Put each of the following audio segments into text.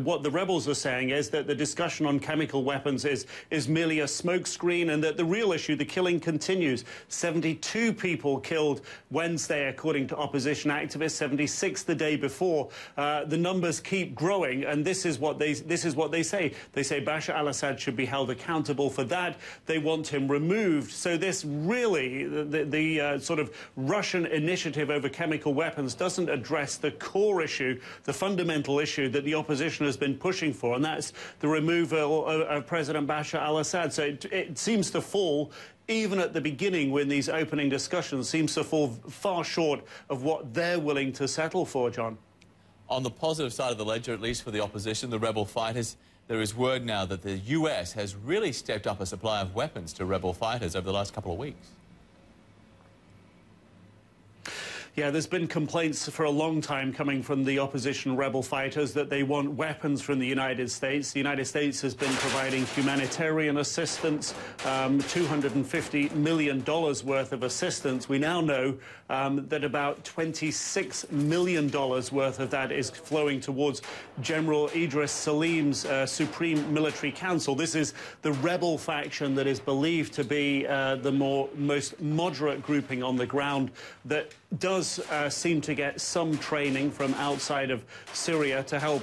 What the rebels are saying is that the discussion on chemical weapons is merely a smokescreen, and that the real issue, the killing, continues. 72 people killed Wednesday, according to opposition activists. 76 the day before. The numbers keep growing, and this is what they say. They say Bashar al-Assad should be held accountable for that. They want him removed. So this really, the sort of Russian initiative over chemical weapons doesn't address the core issue, the fundamental issue that the opposition has been pushing for, and that's the removal of President Bashar al-Assad. So it seems to fall, even at the beginning when these opening discussions, seems to fall far short of what they're willing to settle for, John. On the positive side of the ledger, at least for the opposition, the rebel fighters, there is word now that the US has really stepped up a supply of weapons to rebel fighters over the last couple of weeks. Yeah, there's been complaints for a long time coming from the opposition rebel fighters that they want weapons from the United States. The United States has been providing humanitarian assistance, $250 million worth of assistance. We now know that about $26 million worth of that is flowing towards General Idris Salim's Supreme Military Council. This is the rebel faction that is believed to be the most moderate grouping on the ground that does seem to get some training from outside of Syria to help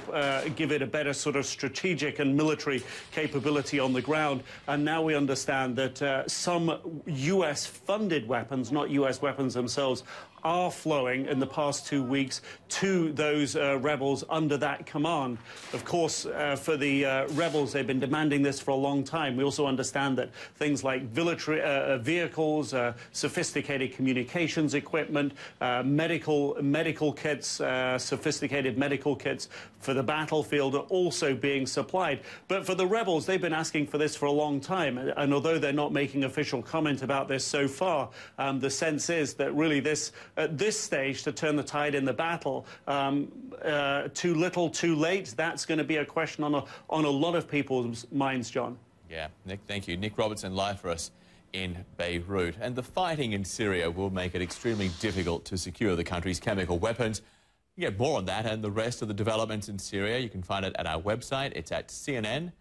give it a better sort of strategic and military capability on the ground. And now we understand that some US-funded weapons, not US weapons themselves, are flowing in the past 2 weeks to those rebels under that command. Of course, for the rebels, they've been demanding this for a long time. We also understand that things like military vehicles, sophisticated communications equipment, medical kits, sophisticated medical kits for the battlefield are also being supplied. But for the rebels, they've been asking for this for a long time. And although they're not making official comment about this so far, the sense is that really this, at this stage, to turn the tide in the battle, too little, too late, that's going to be a question on a lot of people's minds, John. Yeah, Nick, thank you. Nic Robertson live for us in Beirut. And the fighting in Syria will make it extremely difficult to secure the country's chemical weapons. You get more on that and the rest of the developments in Syria. You can find it at our website. It's at cnn.com.